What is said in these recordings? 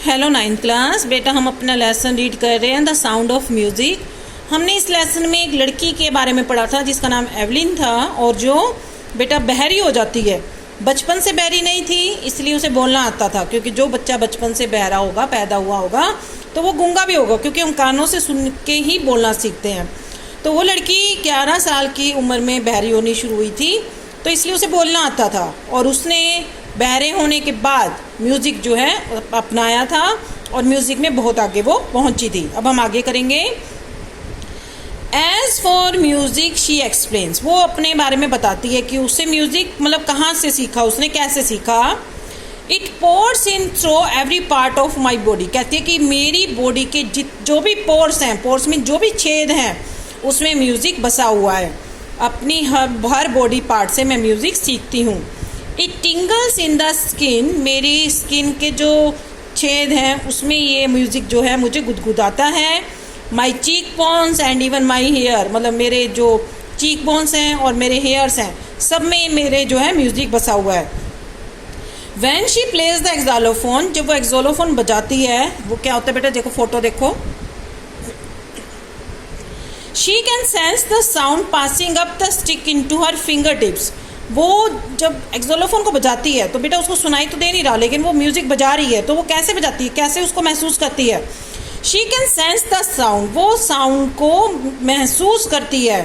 Hello 9th class बेटा, हम अपना लेसन रीड कर रहे हैं द साउंड ऑफ म्यूज़िक। हमने इस लेसन में एक लड़की के बारे में पढ़ा था जिसका नाम एवलिन था और जो बेटा बहरी हो जाती है। बचपन से बहरी नहीं थी इसलिए उसे बोलना आता था, क्योंकि जो बच्चा बचपन से बहरा होगा, पैदा हुआ होगा, तो वो गूंगा भी होगा, क्योंकि हम कानों से सुन के ही बोलना सीखते हैं। तो वो लड़की 11 साल की उम्र में बहरी होनी शुरू हुई थी, तो इसलिए उसे बोलना आता था और उसने बहरे होने के बाद म्यूज़िक जो है अपनाया था और म्यूज़िक में बहुत आगे वो पहुंची थी। अब हम आगे करेंगे। As for music she explains, वो अपने बारे में बताती है कि उससे म्यूज़िक मतलब कहाँ से सीखा, उसने कैसे सीखा। It pores in through every part of my body, कहती है कि मेरी बॉडी के जो भी पोर्स हैं, पोर्स में जो भी छेद हैं उसमें म्यूज़िक बसा हुआ है। अपनी हर बॉडी पार्ट से मैं म्यूज़िक सीखती हूँ। इट टिंगल्स इन द स्किन, मेरी स्किन के जो छेद हैं उसमें ये म्यूज़िक जो है मुझे गुदगुदाता है। My cheekbones and even my hair, मतलब मेरे जो चीक बोन्स हैं और मेरे हेयर्स हैं सब में मेरे जो है म्यूज़िक बसा हुआ है। वैन शी प्लेज द एक्सोलोफोन, जब वो एक्सोलोफोन बजाती है वो क्या होता है बेटा, देखो फोटो देखो। She can sense the sound passing up the stick into her fingertips, वो जब एक्सोलोफोन को बजाती है तो बेटा उसको सुनाई तो दे नहीं रहा, लेकिन वो म्यूज़िक बजा रही है, तो वो कैसे बजाती है, कैसे उसको महसूस करती है। She can sense the sound, वो साउंड को महसूस करती है।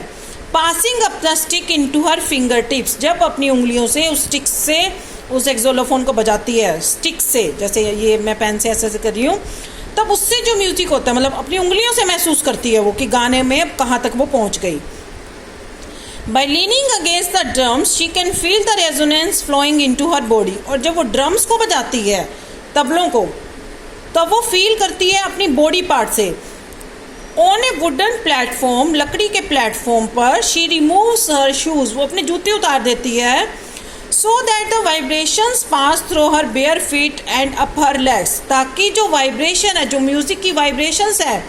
Passing up the stick into her fingertips, जब अपनी उंगलियों से उस स्टिक से उस एक्सोलोफोन को बजाती है, स्टिक से, जैसे ये मैं पेन से ऐसे कर रही हूँ, तब उससे जो म्यूज़िक होता है मतलब अपनी उंगलियों से महसूस करती है वो कि गाने में कहाँ तक वो पहुँच गई। By leaning against the drums, she can feel the resonance flowing into her body, और जब वो ड्रम्स को बजाती है, तबलों को, तब वो फील करती है अपनी बॉडी पार्ट से। On a wooden platform, लकड़ी के प्लेटफॉर्म पर, she removes her shoes, वो अपने जूते उतार देती है। So that the vibrations pass through her bare feet and up her legs, ताकि जो वाइब्रेशन है, जो म्यूज़िक की वाइब्रेशंस है,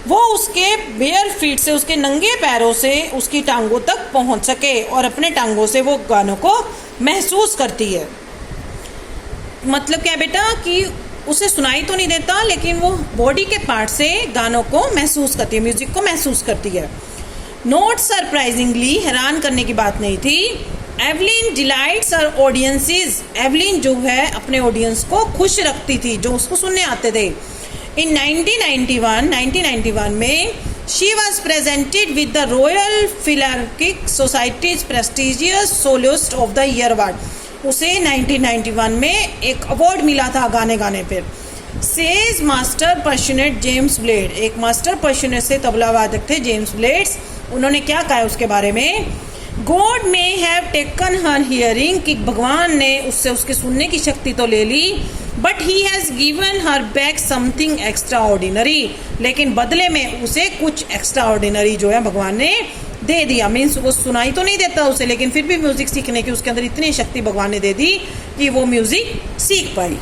वो उसके बेयर फीट से, उसके नंगे पैरों से उसकी टांगों तक पहुंच सके और अपने टांगों से वो गानों को महसूस करती है। मतलब क्या बेटा कि उसे सुनाई तो नहीं देता, लेकिन वो बॉडी के पार्ट से गानों को महसूस करती है, म्यूजिक को महसूस करती है। नोट सरप्राइजिंगली, हैरान करने की बात नहीं थी, एवलिन डिलाइट्स हर ऑडियंसेस, एवलिन जो है अपने ऑडियंस को खुश रखती थी जो उसको सुनने आते थे। In 1991 में she was presented with the Royal Philharmonic Society's prestigious Soloist of the Year Award. उसे 1991 में एक अवार्ड मिला था गाने गाने पर। सेज मास्टर पर्शनेट जेम्स ब्लेड, एक मास्टर पर्शनेट से तबला वादक थे जेम्स ब्लेड्स, उन्होंने क्या कहा उसके बारे में। God may have taken her hearing, कि भगवान ने उससे उसके सुनने की शक्ति तो ले ली, but he has given her back something extraordinary, लेकिन बदले में उसे कुछ एक्स्ट्रा ऑर्डिनरी जो है भगवान ने दे दिया। मीन्स वो सुनाई तो नहीं देता उसे, लेकिन फिर भी म्यूज़िक सीखने की उसके अंदर इतनी शक्ति भगवान ने दे दी कि वो म्यूज़िक सीख पाई।